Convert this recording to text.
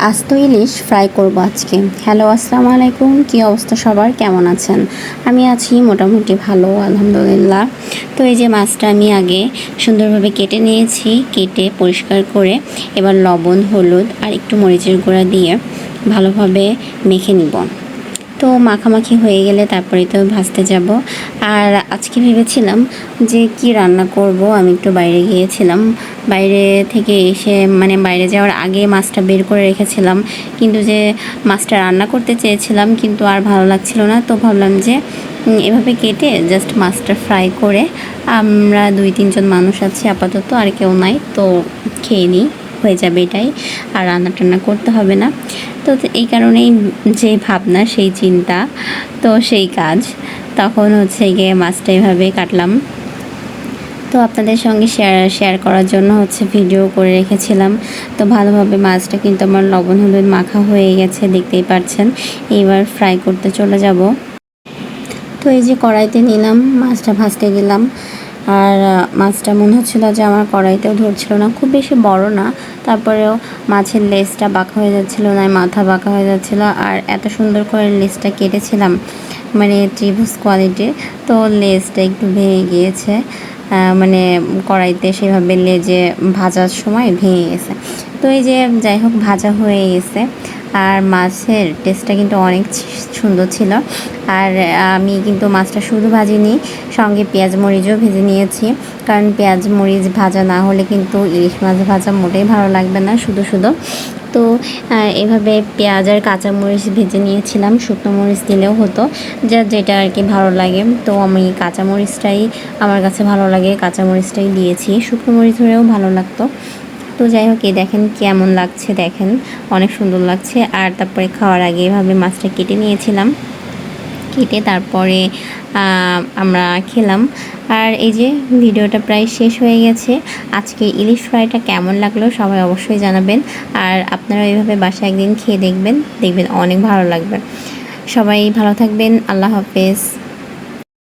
আস্ত ইলিশ ফ্রাই করব আজকে। হ্যালো, আসসালামু আলাইকুম। কী অবস্থা সবার, কেমন আছেন? আমি আছি মোটামুটি ভালো, আলহামদুলিল্লাহ। তো এই যে মাছটা আমি আগে সুন্দরভাবে কেটে নিয়েছি, কেটে পরিষ্কার করে এবার লবণ, হলুদ আর একটু মরিচের গুঁড়া দিয়ে ভালোভাবে মেখে নিব। তো মাখামাখি হয়ে গেলে তারপরে তো ভাজতে যাব। আর আজকে ভেবেছিলাম যে কি রান্না করব। আমি একটু বাইরে গিয়েছিলাম, বাইরে থেকে এসে বাইরে যাওয়ার আগে মাছটা বের করে রেখেছিলাম, কিন্তু যে মাছটা রান্না করতে চেয়েছিলাম কিন্তু আর ভালো লাগছিল না। তো ভাবলাম যে এভাবে কেটে জাস্ট মাছটা ফ্রাই করে, আমরা 2-3 জন মানুষ আছি আপাতত, আর কেউ নাই, তো খেয়ে নিই, হয়ে যাবে এটাই, আর রান্না টান্না করতে হবে না। তো এই কারণেই যে ভাবনা সেই চিন্তা, তো সেই কাজ, তখন গিয়ে মাছটা এইভাবে কাটলাম। তো আপনাদের সঙ্গে শেয়ার করার জন্য ভিডিও করে রেখেছিলাম। তো ভালোভাবে মাছটা কিন্তু আমার লবণ হলুদ মাখা হয়ে গেছে, দেখতেই পাচ্ছেন। এইবার ফ্রাই করতে চলে যাব। তো এই যে কড়াইতে নিলাম, মাছটা ভাজতে গেলাম। আর মাছটা মনে হচ্ছিলো যে আমার কড়াইতেও ধরছিল না, খুব বেশি বড় না, তারপরেও মাছের লেজটা বাঁকা হয়ে যাচ্ছিলো না, মাথা বাঁকা হয়ে যাচ্ছিলো। আর এত সুন্দর করে লেজটা কেটেছিলাম, ত্রিভুজ কোয়ালিটির, তো লেজটা একটু ভেঙে গিয়েছে। কড়াইতে সেভাবে লেজে ভাজার সময় ভেঙে গেছে। তো এই যে যাই হোক, ভাজা হয়ে গেছে। আর মাছের টেস্টটা কিন্তু অনেক সুন্দর ছিল। আর আমি কিন্তু মাছটা শুধু ভাজিনি, সঙ্গে পেঁয়াজ মরিচও ভেজে নিয়েছি, কারণ পেঁয়াজ মরিচ ভাজা না হলে কিন্তু ইলিশ মাছ ভাজা মোটেই ভালো লাগবে না শুধু শুধু। তো এভাবে পেঁয়াজ আর কাঁচামরিচ ভেজে নিয়েছিলাম, শুকনো মরিচ দিলেও হতো, যেটা আর কি ভালো লাগে। তো আমি কাঁচামরিচটাই আমার কাছে ভালো লাগে, কাঁচামরিচটাই দিয়েছি, শুকনো মরিচ হলেও ভালো লাগতো। তো যাই হোক, এই দেখেন কেমন লাগছে, দেখেন অনেক সুন্দর লাগছে। আর তারপরে খাওয়ার আগে এভাবে মাছটা কেটে নিয়েছিলাম, কেটে তারপরে আমরা খেলাম। আর এই যে ভিডিওটা প্রায় শেষ হয়ে গেছে। আজকে ইলিশ ফ্রাইটা কেমন লাগলো সবাই অবশ্যই জানাবেন। আর আপনারা এইভাবে বাসায় একদিন খেয়ে দেখবেন, দেখবেন অনেক ভালো লাগবে। সবাই ভালো থাকবেন, আল্লাহ হাফেজ।